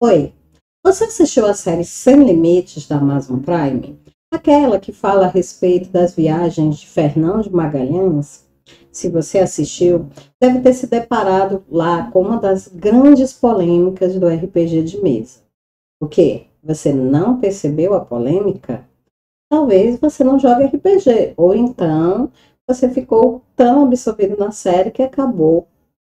Oi, você assistiu a série Sem Limites da Amazon Prime? Aquela que fala a respeito das viagens de Fernão de Magalhães? Se você assistiu, deve ter se deparado lá com uma das grandes polêmicas do RPG de mesa. O quê? Você não percebeu a polêmica? Talvez você não jogue RPG, ou então você ficou tão absorvido na série que acabou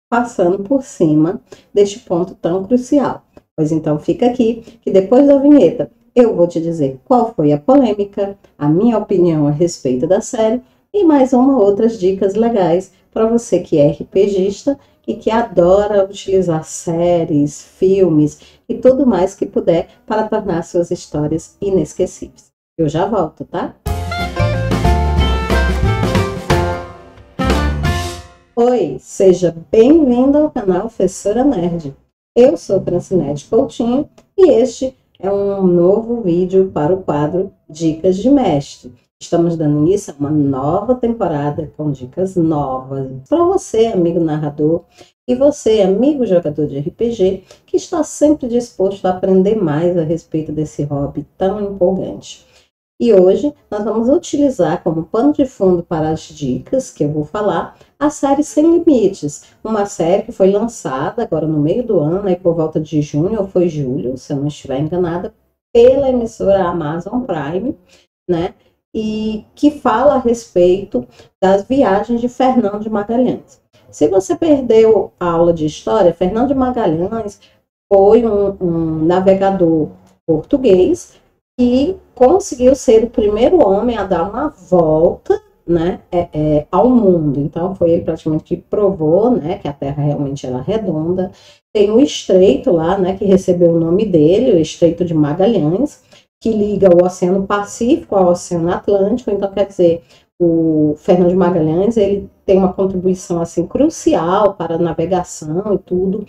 passando por cima deste ponto tão crucial. Pois então fica aqui, que depois da vinheta eu vou te dizer qual foi a polêmica, a minha opinião a respeito da série e mais outras dicas legais para você que é RPGista e que adora utilizar séries, filmes e tudo mais que puder para tornar suas histórias inesquecíveis. Eu já volto, tá? Oi, seja bem-vindo ao canal Professora Nerd. Eu sou Francinete Coutinho e este é um novo vídeo para o quadro Dicas de Mestre. Estamos dando início a uma nova temporada com dicas novas para você, amigo narrador, e você, amigo jogador de RPG, que está sempre disposto a aprender mais a respeito desse hobby tão empolgante. E hoje nós vamos utilizar como pano de fundo para as dicas que eu vou falar a série Sem Limites, uma série que foi lançada agora no meio do ano, aí por volta de junho ou foi julho, se eu não estiver enganada, pela emissora Amazon Prime, né? E que fala a respeito das viagens de Fernão de Magalhães. Se você perdeu a aula de história, Fernão de Magalhães foi um navegador português que conseguiu ser o primeiro homem a dar uma volta, né, ao mundo. Então foi ele praticamente que provou, né, que a Terra realmente era redonda. Tem o estreito lá, né, que recebeu o nome dele, o Estreito de Magalhães, que liga o Oceano Pacífico ao Oceano Atlântico. Então, quer dizer, o Fernão de Magalhães, ele tem uma contribuição assim crucial para a navegação e tudo.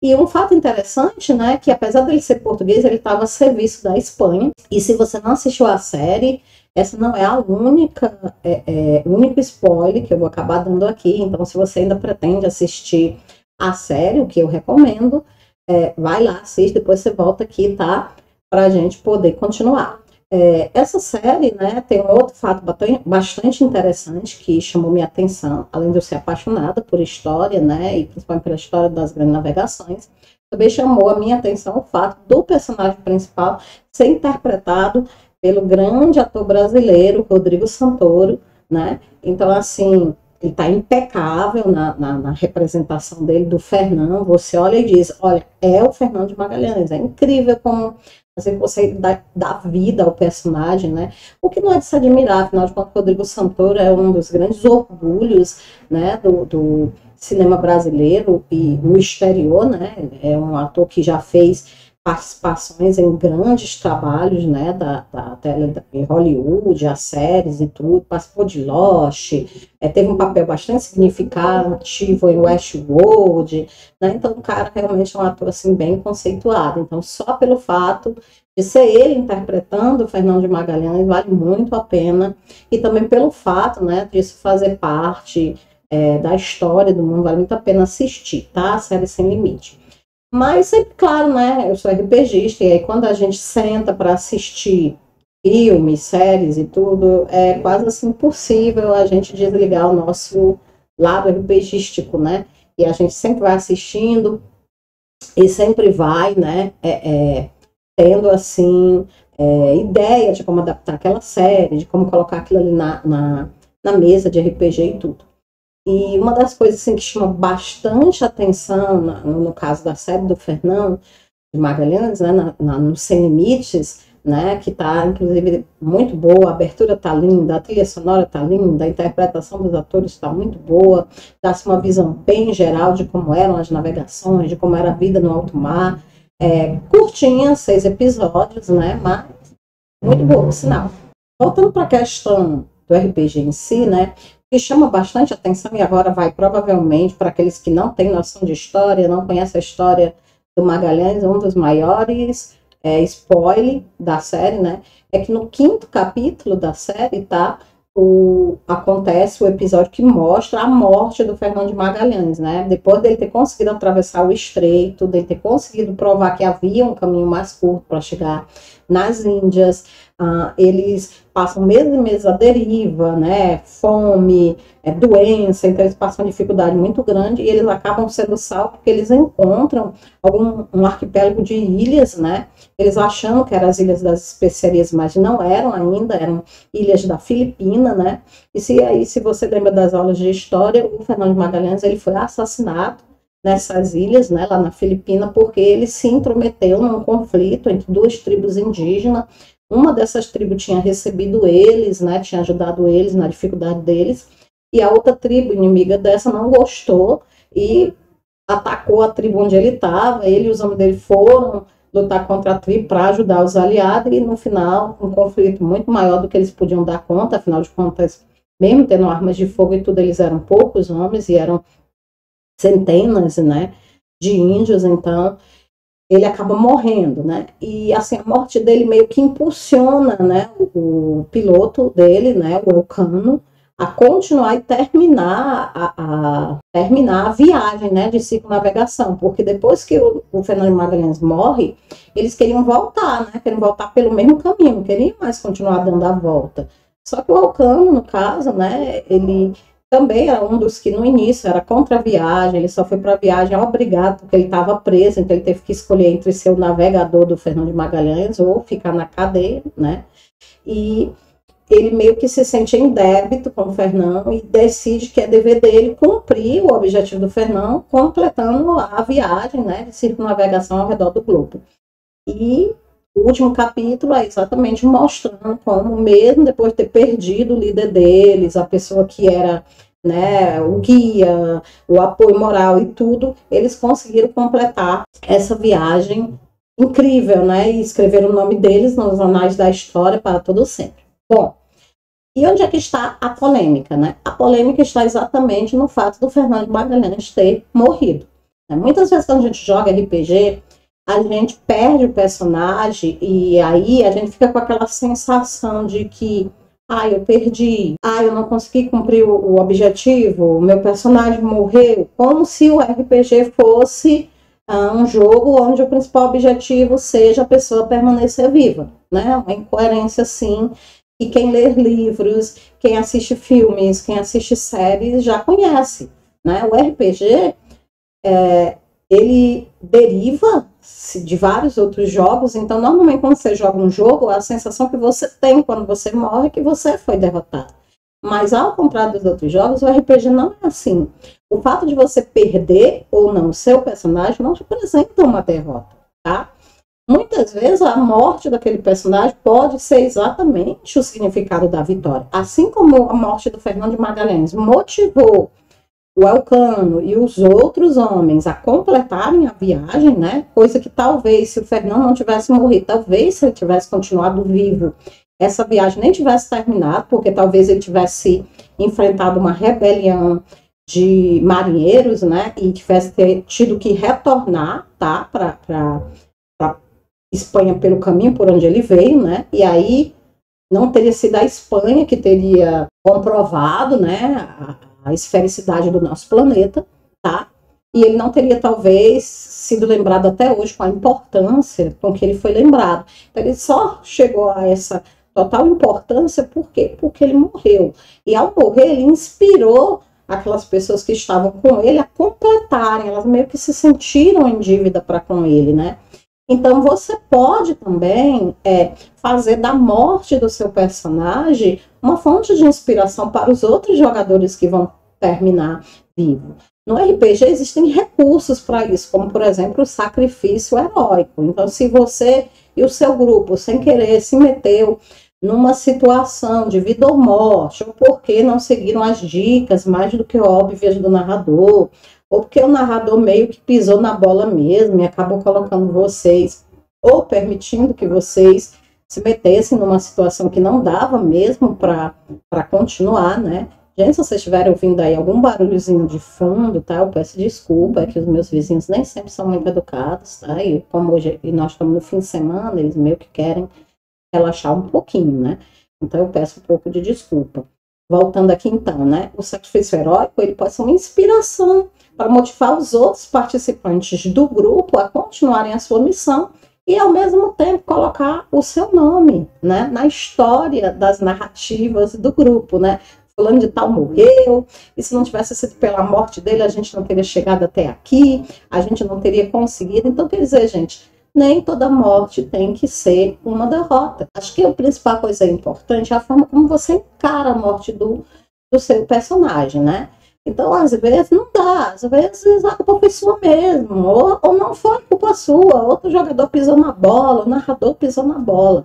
E um fato interessante, né, que apesar dele ser português, ele estava a serviço da Espanha. E se você não assistiu a série, essa não é a única, único spoiler que eu vou acabar dando aqui. Então, se você ainda pretende assistir a série, o que eu recomendo, vai lá, assiste, depois você volta aqui, tá? Para a gente poder continuar. Essa série, né, tem um outro fato bastante interessante que chamou minha atenção, além de eu ser apaixonada por história, né, e principalmente pela história das grandes navegações, também chamou a minha atenção o fato do personagem principal ser interpretado pelo grande ator brasileiro, Rodrigo Santoro, né, então assim, ele está impecável na representação dele, do Fernão. Você olha e diz, olha, é o Fernão de Magalhães, é incrível como você dá vida ao personagem, né? O que não é de se admirar, afinal de contas, Rodrigo Santoro é um dos grandes orgulhos, né, do cinema brasileiro e no exterior, né? É um ator que já fez participações em grandes trabalhos, né, da de Hollywood, as séries e tudo, participou de Lost, teve um papel bastante significativo em Westworld, né, então o cara realmente é um ator assim, bem conceituado. Então só pelo fato de ser ele interpretando o Fernão de Magalhães vale muito a pena, e também pelo fato, né, disso fazer parte da história do mundo, vale muito a pena assistir, tá? A série Sem Limite. Mas sempre, claro, né, eu sou RPGista, e aí quando a gente senta para assistir filmes, séries e tudo, é quase assim impossível a gente desligar o nosso lado RPGístico, né, e a gente sempre vai assistindo e sempre vai, né, tendo assim, ideia de como adaptar aquela série, de como colocar aquilo ali na mesa de RPG e tudo. E uma das coisas assim, que chama bastante atenção, no caso da série do Fernão de Magalhães, né, no Sem Limites, né, que está, inclusive, muito boa, a abertura está linda, a trilha sonora está linda, a interpretação dos atores está muito boa, dá-se uma visão bem geral de como eram as navegações, de como era a vida no alto mar. Curtinha, 6 episódios, né, mas muito boa, por sinal. Voltando para a questão do RPG em si, né, que chama bastante atenção, e agora vai provavelmente para aqueles que não têm noção de história, não conhecem a história do Magalhães, um dos maiores spoiler da série, né, é que no 5º capítulo da série, tá, acontece o episódio que mostra a morte do Fernão de Magalhães, né? Depois dele ter conseguido atravessar o estreito, dele ter conseguido provar que havia um caminho mais curto para chegar nas Índias, eles passam meses e meses à deriva, né? Fome, doença, então eles passam uma dificuldade muito grande e eles acabam sendo salvos porque eles encontram um arquipélago de ilhas, né? Eles achando que eram as Ilhas das Especiarias, mas não eram ainda, eram ilhas da Filipina, né? E se você lembra das aulas de história, o Fernão de Magalhães ele foi assassinado nessas ilhas, né, lá na Filipina, porque ele se intrometeu num conflito entre duas tribos indígenas. Uma dessas tribos tinha recebido eles, né, tinha ajudado eles na dificuldade deles, e a outra tribo inimiga dessa não gostou e atacou a tribo onde ele estava. Ele e os homens dele foram lutar contra a tribo para ajudar os aliados, e no final, um conflito muito maior do que eles podiam dar conta, afinal de contas, mesmo tendo armas de fogo e tudo, eles eram poucos homens e eram centenas, né, de índios, então ele acaba morrendo, né, e assim, a morte dele meio que impulsiona, né, o piloto dele, né, o Elcano, a continuar e terminar a viagem, né, de circunnavegação, porque depois que o Fernão de Magalhães morre, eles queriam voltar, né, queriam voltar pelo mesmo caminho, não queriam mais continuar dando a volta. Só que o Elcano, no caso, né, ele também era um dos que no início era contra a viagem, ele só foi para a viagem obrigado, porque ele estava preso, então ele teve que escolher entre ser o navegador do Fernão de Magalhães ou ficar na cadeia, né, e ele meio que se sente em débito com o Fernão e decide que é dever dele cumprir o objetivo do Fernão, completando a viagem, né, de circunnavegação ao redor do globo. E o último capítulo é exatamente mostrando como, mesmo depois de ter perdido o líder deles, a pessoa que era, né, o guia, o apoio moral e tudo, eles conseguiram completar essa viagem incrível, né, e escrever o nome deles nos anais da história para todo sempre. Bom, e onde é que está a polêmica, né? A polêmica está exatamente no fato do Fernão de Magalhães ter morrido. Muitas vezes quando a gente joga RPG, a gente perde o personagem e aí a gente fica com aquela sensação de que eu perdi, eu não consegui cumprir o objetivo, o meu personagem morreu, como se o RPG fosse um jogo onde o principal objetivo seja a pessoa permanecer viva, né? Uma incoerência assim. E quem lê livros, quem assiste filmes, quem assiste séries já conhece, né? O RPG, ele deriva de vários outros jogos, então normalmente quando você joga um jogo, a sensação que você tem quando você morre é que você foi derrotado. Mas ao contrário dos outros jogos, o RPG não é assim. O fato de você perder ou não o seu personagem não representa uma derrota, tá? Muitas vezes a morte daquele personagem pode ser exatamente o significado da vitória. Assim como a morte do Fernão de Magalhães motivou o Elcano e os outros homens a completarem a viagem, né? Coisa que talvez, se o Fernão não tivesse morrido, talvez se ele tivesse continuado vivo, essa viagem nem tivesse terminado, porque talvez ele tivesse enfrentado uma rebelião de marinheiros, né? E tivesse tido que retornar, tá? Para Espanha pelo caminho por onde ele veio, né? E aí não teria sido a Espanha que teria comprovado, né, a esfericidade do nosso planeta, tá? E ele não teria talvez sido lembrado até hoje com a importância com que ele foi lembrado. Então ele só chegou a essa total importância por quê? Porque ele morreu. E ao morrer ele inspirou aquelas pessoas que estavam com ele a completarem, elas meio que se sentiram em dívida para com ele, né? Então, você pode também fazer da morte do seu personagem uma fonte de inspiração para os outros jogadores que vão terminar vivo. No RPG existem recursos para isso, como, por exemplo, o sacrifício heróico. Então, se você e o seu grupo, sem querer, se meteu numa situação de vida ou morte, ou porque não seguiram as dicas mais do que óbvias do narrador, ou porque o narrador meio que pisou na bola mesmo e acabou colocando vocês, ou permitindo que vocês se metessem numa situação que não dava mesmo para continuar, né? Gente, se vocês estiverem ouvindo aí algum barulhozinho de fundo, tá? Eu peço desculpa, é que os meus vizinhos nem sempre são muito educados, tá? E como hoje nós estamos no fim de semana, eles meio que querem relaxar um pouquinho, né? Então eu peço um pouco de desculpa. voltando aqui então, né? O sacrifício heróico, ele pode ser uma inspiração para motivar os outros participantes do grupo a continuarem a sua missão e, ao mesmo tempo, colocar o seu nome, né, na história das narrativas do grupo, né? Fulano de tal morreu, e se não tivesse sido pela morte dele, a gente não teria chegado até aqui, a gente não teria conseguido. Então, quer dizer, gente, nem toda morte tem que ser uma derrota. Acho que a principal coisa importante é a forma como você encara a morte do seu personagem, né? Então, às vezes, não dá. Às vezes, a culpa foi sua mesmo. Ou não foi culpa sua. Outro jogador pisou na bola, o narrador pisou na bola.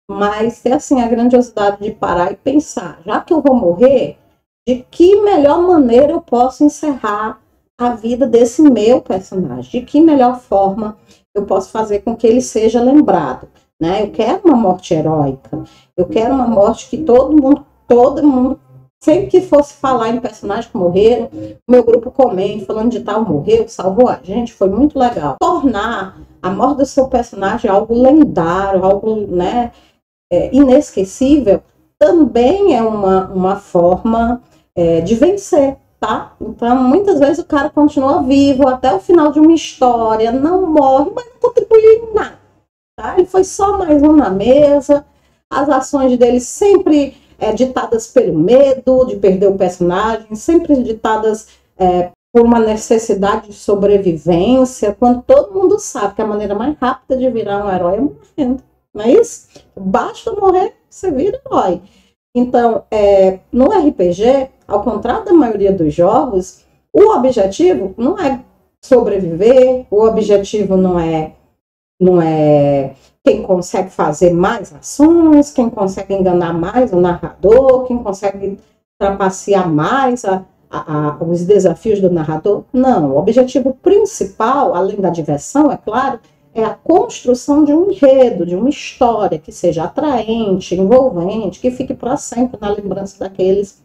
Mas ter, assim, a grandiosidade de parar e pensar, já que eu vou morrer, de que melhor maneira eu posso encerrar a vida desse meu personagem? De que melhor forma eu posso fazer com que ele seja lembrado, né? Eu quero uma morte heróica. Eu quero uma morte que todo mundo, sempre que fosse falar em personagens que morreram, o meu grupo comenta, falando de tal morreu, salvou a gente, foi muito legal. Tornar a morte do seu personagem algo lendário, algo, né, inesquecível, também é uma forma de vencer, tá? Então, muitas vezes o cara continua vivo até o final de uma história, não morre, mas não contribuiu em nada, tá? Ele foi só mais um na mesa, as ações dele sempre ditadas pelo medo de perder o personagem, sempre ditadas por uma necessidade de sobrevivência, quando todo mundo sabe que a maneira mais rápida de virar um herói é morrendo, não é isso? Basta morrer, você vira herói. Então, no RPG, ao contrário da maioria dos jogos, o objetivo não é sobreviver, o objetivo não é quem consegue fazer mais ações, quem consegue enganar mais o narrador, quem consegue trapacear mais os desafios do narrador. Não, o objetivo principal, além da diversão, é claro, é a construção de um enredo, de uma história que seja atraente, envolvente, que fique para sempre na lembrança daqueles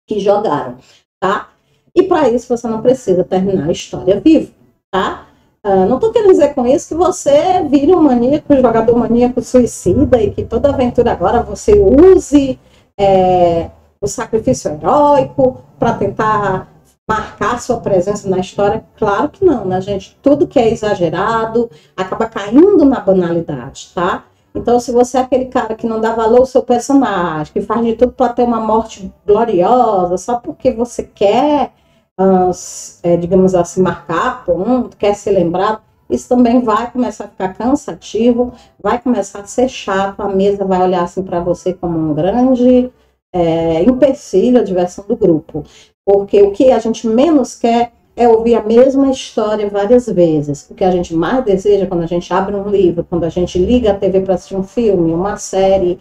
que jogaram, tá? E para isso você não precisa terminar a história viva, tá? Não estou querendo dizer com isso que você vire um maníaco, um jogador maníaco suicida e que toda aventura agora você use o sacrifício heróico para tentar marcar sua presença na história. Claro que não, né, gente? Tudo que é exagerado acaba caindo na banalidade, tá? Então, se você é aquele cara que não dá valor ao seu personagem, que faz de tudo para ter uma morte gloriosa, só porque você quer, digamos assim, marcar ponto, quer ser lembrado, isso também vai começar a ficar cansativo, vai começar a ser chato, a mesa vai olhar assim para você como um grande empecilho à diversão do grupo. Porque o que a gente menos quer é ouvir a mesma história várias vezes. O que a gente mais deseja quando a gente abre um livro, quando a gente liga a TV para assistir um filme, uma série,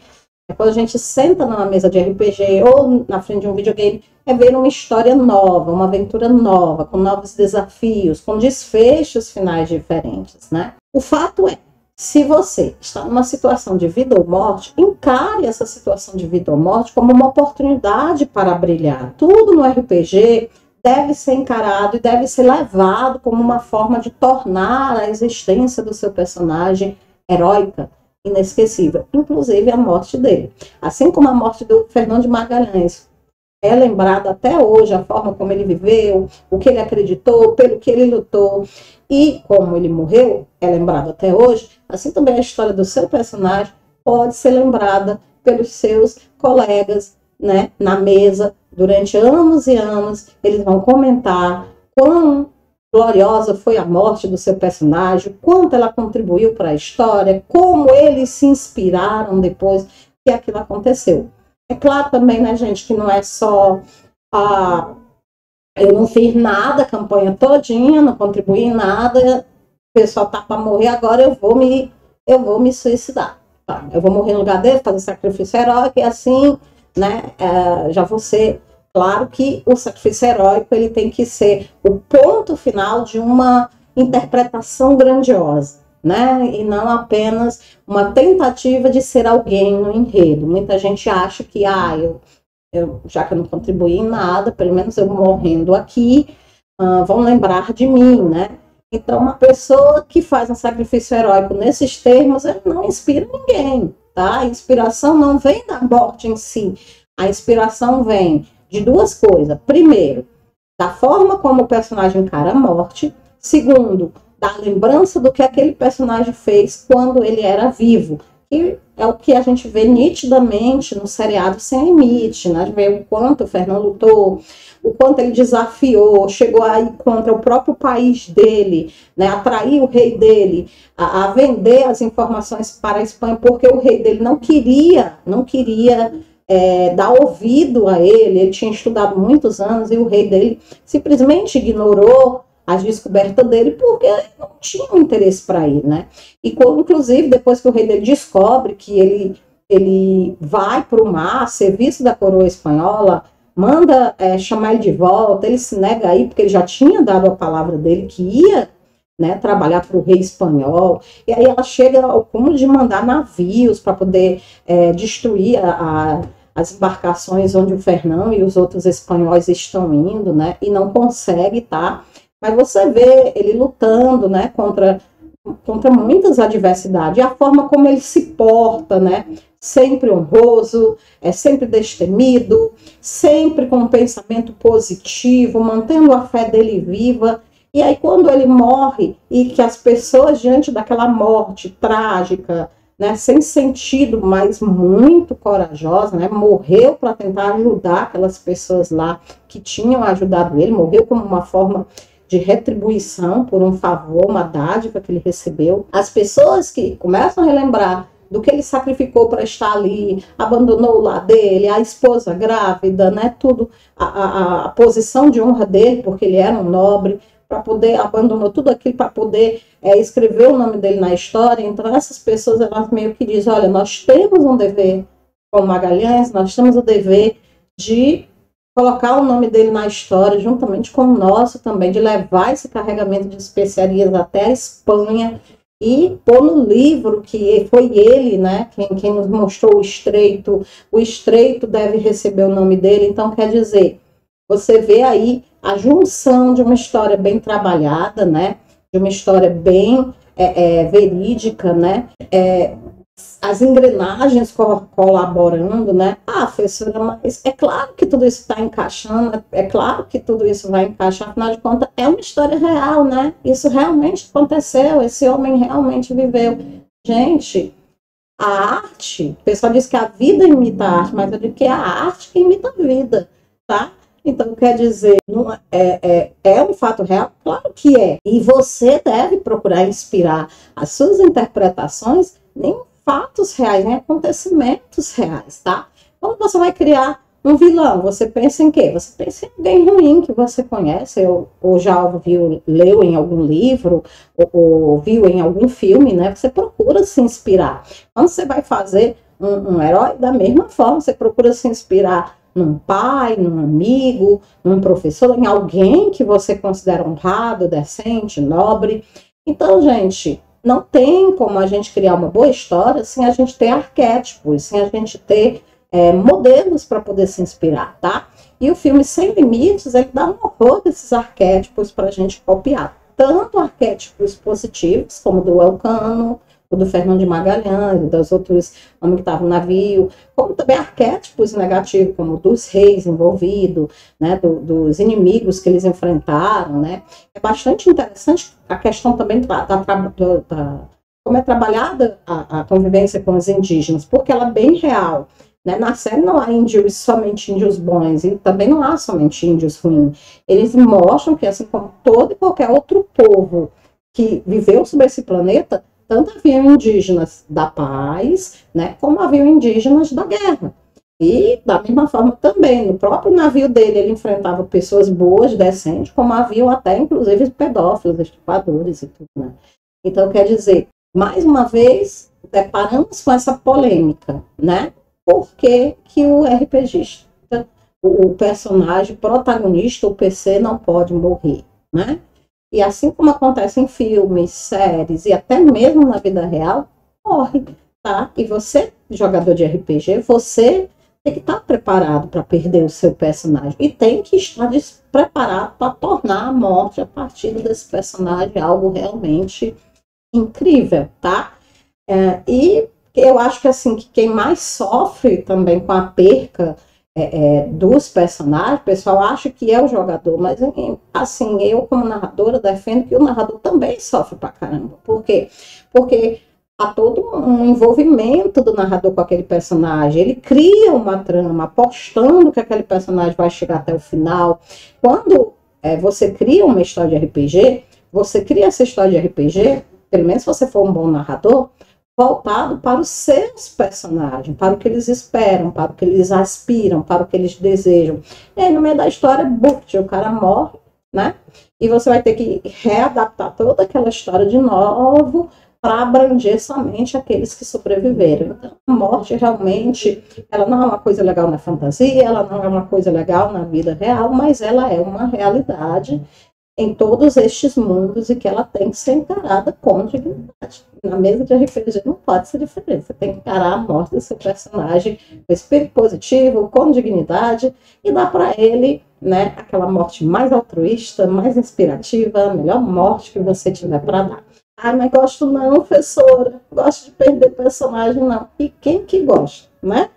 quando a gente senta numa mesa de RPG ou na frente de um videogame, é ver uma história nova, uma aventura nova, com novos desafios, com desfechos finais diferentes, né? O fato é, se você está numa situação de vida ou morte, encare essa situação de vida ou morte como uma oportunidade para brilhar. Tudo no RPG deve ser encarado e deve ser levado como uma forma de tornar a existência do seu personagem heróica, inesquecível, inclusive a morte dele. Assim como a morte do Fernando de Magalhães é lembrada até hoje, a forma como ele viveu, o que ele acreditou, pelo que ele lutou e como ele morreu, é lembrado até hoje, assim também a história do seu personagem pode ser lembrada pelos seus colegas, né, na mesa, durante anos e anos. Eles vão comentar quão gloriosa foi a morte do seu personagem, quanto ela contribuiu para a história, como eles se inspiraram depois que aquilo aconteceu. É claro também, né, gente, que não é só eu não fiz nada a campanha todinha, não contribuí em nada, o pessoal tá para morrer, agora eu vou me suicidar. Tá? Eu vou morrer no lugar dele, fazer sacrifício heróico, e assim, né, já vou ser. Claro que o sacrifício heróico ele tem que ser o ponto final de uma interpretação grandiosa, né? E não apenas uma tentativa de ser alguém no enredo. Muita gente acha que, já que eu não contribuí em nada, pelo menos eu morrendo aqui, vão lembrar de mim, né? Então, uma pessoa que faz um sacrifício heróico nesses termos, ele não inspira ninguém, tá? A inspiração não vem da morte em si. A inspiração vem de duas coisas. Primeiro, da forma como o personagem encara a morte. Segundo, da lembrança do que aquele personagem fez quando ele era vivo. Que é o que a gente vê nitidamente no seriado Sem Limite, né? Vê o quanto o Fernando lutou, o quanto ele desafiou, chegou a ir contra o próprio país dele, né? Atrair o rei dele a vender as informações para a Espanha, porque o rei dele não queria dar ouvido a ele tinha estudado muitos anos e o rei dele simplesmente ignorou as descobertas dele porque não tinha um interesse para ir, né? E inclusive depois que o rei dele descobre que ele vai para o mar, a serviço da coroa espanhola, manda chamar ele de volta, ele se nega aí porque ele já tinha dado a palavra dele que ia, né, trabalhar para o rei espanhol, e aí ela chega ao cúmulo de mandar navios para poder destruir as embarcações onde o Fernão e os outros espanhóis estão indo, né, e não consegue, tá? Mas você vê ele lutando, né, contra muitas adversidades, e a forma como ele se porta, né, sempre honroso, sempre destemido, sempre com um pensamento positivo, mantendo a fé dele viva. E aí quando ele morre, e que as pessoas diante daquela morte trágica, né, sem sentido, mas muito corajosa, né, morreu para tentar ajudar aquelas pessoas lá que tinham ajudado ele, morreu como uma forma de retribuição por um favor, uma dádiva que ele recebeu. As pessoas que começam a relembrar do que ele sacrificou para estar ali, abandonou o lar dele, a esposa grávida, né, tudo, a posição de honra dele, porque ele era um nobre, para poder, abandonou tudo aquilo para poder escrever o nome dele na história. Então essas pessoas, elas meio que dizem, olha, nós temos um dever como Magalhães, nós temos o dever de colocar o nome dele na história, juntamente com o nosso também, de levar esse carregamento de especiarias até a Espanha e pôr no livro que foi ele, né, quem nos mostrou o Estreito deve receber o nome dele. Então, quer dizer, você vê aí a junção de uma história bem trabalhada, né, de uma história bem verídica, né, as engrenagens colaborando, né? Professora, mas é claro que tudo isso está encaixando, é claro que tudo isso vai encaixar, afinal de contas, é uma história real, né? Isso realmente aconteceu, esse homem realmente viveu. Gente, a arte, o pessoal diz que a vida imita a arte, mas eu digo que é a arte que imita a vida, tá? Então, quer dizer, não é um fato real? Claro que é. E você deve procurar inspirar as suas interpretações em fatos reais, em acontecimentos reais, tá? Quando você vai criar um vilão, você pensa em quê? Você pensa em alguém ruim que você conhece, ou já leu em algum livro, ou viu em algum filme, né? Você procura se inspirar. Quando você vai fazer um herói, da mesma forma, você procura se inspirar num pai, num amigo, num professor, em alguém que você considera honrado, decente, nobre. Então, gente, não tem como a gente criar uma boa história sem a gente ter arquétipos, sem a gente ter modelos para poder se inspirar, tá? E o filme Sem Limites, ele dá um horror desses arquétipos para a gente copiar. Tanto arquétipos positivos, como do Elcano, o do Fernão de Magalhães, dos outros homens que estavam no navio, como também arquétipos negativos, como dos reis envolvidos, né, dos inimigos que eles enfrentaram, né. É bastante interessante a questão também como é trabalhada a convivência com os indígenas, porque ela é bem real, né. Na série não há somente índios bons, e também não há somente índios ruins. Eles mostram que, assim como todo e qualquer outro povo que viveu sobre esse planeta, tanto haviam indígenas da paz, né, como haviam indígenas da guerra. E, da mesma forma, também, no próprio navio dele, ele enfrentava pessoas boas, decentes, como haviam até, inclusive, pedófilos, estupradores e tudo, né. Então, quer dizer, mais uma vez, deparamos com essa polêmica, né? Por que que o RPGista, o personagem protagonista, o PC, não pode morrer, né? E assim como acontece em filmes, séries e até mesmo na vida real, morre, tá? E você, jogador de RPG, você tem que estar preparado para perder o seu personagem. E tem que estar preparado para tornar a morte a partir desse personagem algo realmente incrível, tá? E eu acho que assim, que quem mais sofre também com a perca dos personagens, o pessoal acha que é o jogador, mas assim, eu como narradora defendo que o narrador também sofre pra caramba. Por quê? Porque há todo um envolvimento do narrador com aquele personagem, ele cria uma trama, apostando que aquele personagem vai chegar até o final. Quando você cria uma história de RPG, você cria essa história de RPG, pelo menos se você for um bom narrador, voltado para os seus personagens, para o que eles esperam, para o que eles aspiram, para o que eles desejam. E aí, no meio da história, o cara morre, né? E você vai ter que readaptar toda aquela história de novo para abranger somente aqueles que sobreviveram. Então, a morte realmente, ela não é uma coisa legal na fantasia, ela não é uma coisa legal na vida real, mas ela é uma realidade em todos estes mundos e que ela tem que ser encarada com dignidade. Na mesa de RPG não pode ser diferente. Você tem que encarar a morte do seu personagem com espírito positivo, com dignidade, e dar para ele, né, aquela morte mais altruísta, mais inspirativa, a melhor morte que você tiver para dar. Ah, mas gosto não, professora. Gosto de perder personagem, não. E quem que gosta, né?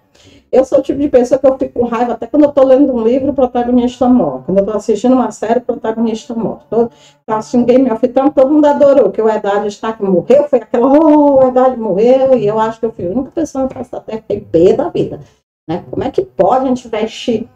Eu sou o tipo de pessoa que eu fico com raiva até quando eu estou lendo um livro, o protagonista morre. Quando eu estou assistindo uma série, o protagonista morre. Estou assistindo Game of Thrones, todo mundo adorou, que o Eddard Stark morreu, foi aquela, o Eddard morreu, e eu acho que eu fui a única pessoa que face da Terra que tem pé da vida. Né? Como é que pode a gente investir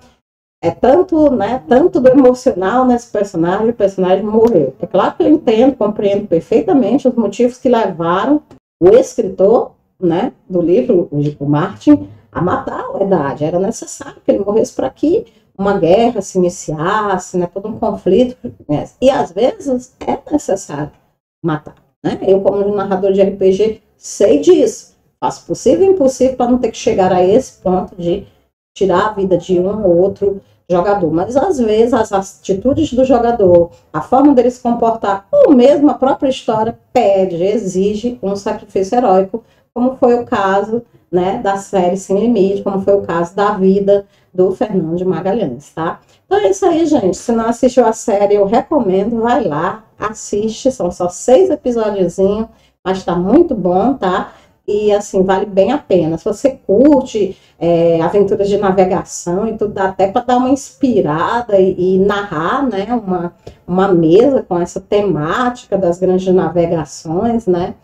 tanto do emocional nesse personagem, o personagem morreu? É claro que eu entendo, compreendo perfeitamente os motivos que levaram o escritor, né, do livro, o Martin, a matar o Eddard. Era necessário que ele morresse para que uma guerra se iniciasse, né, todo um conflito. Né? E às vezes é necessário matar. Né? Eu, como narrador de RPG, sei disso. Faço possível e impossível para não ter que chegar a esse ponto de tirar a vida de um ou outro jogador. Mas às vezes as atitudes do jogador, a forma dele se comportar, ou mesmo a própria história pede, exige um sacrifício heróico, como foi o caso, né, da série Sem Limite, como foi o caso da vida do Fernando de Magalhães, tá? Então é isso aí, gente. Se não assistiu a série, eu recomendo, vai lá, assiste. São só 6 episódiozinhos, mas tá muito bom, tá? E assim, vale bem a pena. Se você curte aventuras de navegação e tudo, dá até para dar uma inspirada e narrar, né, uma mesa com essa temática das grandes navegações, né?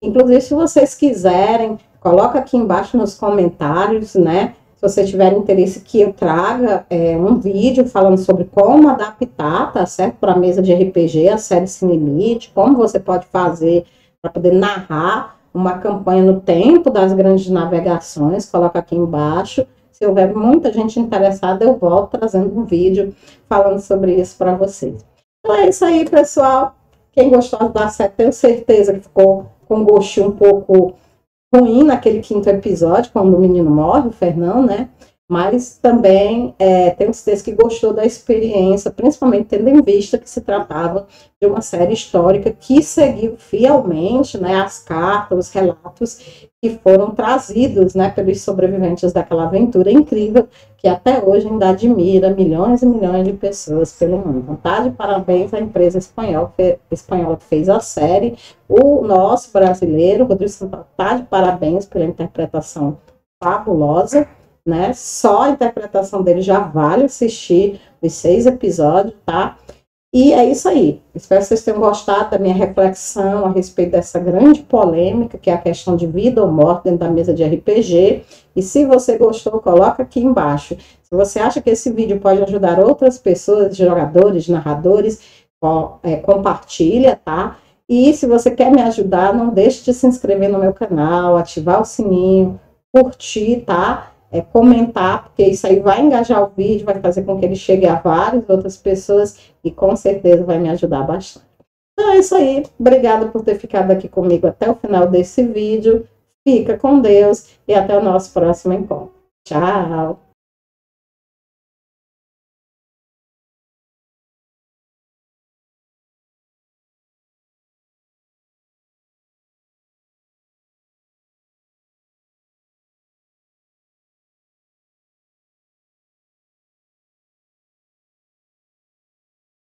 Inclusive, se vocês quiserem, coloca aqui embaixo nos comentários, né? Se você tiver interesse que eu traga um vídeo falando sobre como adaptar, tá certo? Para a mesa de RPG, a série Sem Limite, como você pode fazer para poder narrar uma campanha no tempo das grandes navegações, coloca aqui embaixo. Se houver muita gente interessada, eu volto trazendo um vídeo falando sobre isso para vocês. Então é isso aí, pessoal. Quem gostou da série, tenho certeza que ficou com um gostinho um pouco ruim naquele 5º episódio, quando o menino morre, o Fernão, né? Mas também tenho certeza que gostou da experiência, principalmente tendo em vista que se tratava de uma série histórica que seguiu fielmente, né, as cartas, os relatos que foram trazidos, né, pelos sobreviventes daquela aventura incrível, que até hoje ainda admira milhões e milhões de pessoas pelo mundo. Então, tá de parabéns à empresa espanhola que fez a série. O nosso brasileiro, Rodrigo Santoro, tá de parabéns pela interpretação fabulosa. Né? Só a interpretação dele já vale assistir os 6 episódios, tá? E é isso aí. Espero que vocês tenham gostado da minha reflexão a respeito dessa grande polêmica, que é a questão de vida ou morte dentro da mesa de RPG. E se você gostou, coloca aqui embaixo. Se você acha que esse vídeo pode ajudar outras pessoas, jogadores, narradores, compartilha, tá? E se você quer me ajudar, não deixe de se inscrever no meu canal, ativar o sininho, curtir, tá? Comentar, porque isso aí vai engajar o vídeo, vai fazer com que ele chegue a várias outras pessoas e com certeza vai me ajudar bastante. Então é isso aí, obrigada por ter ficado aqui comigo até o final desse vídeo, fica com Deus e até o nosso próximo encontro. Tchau!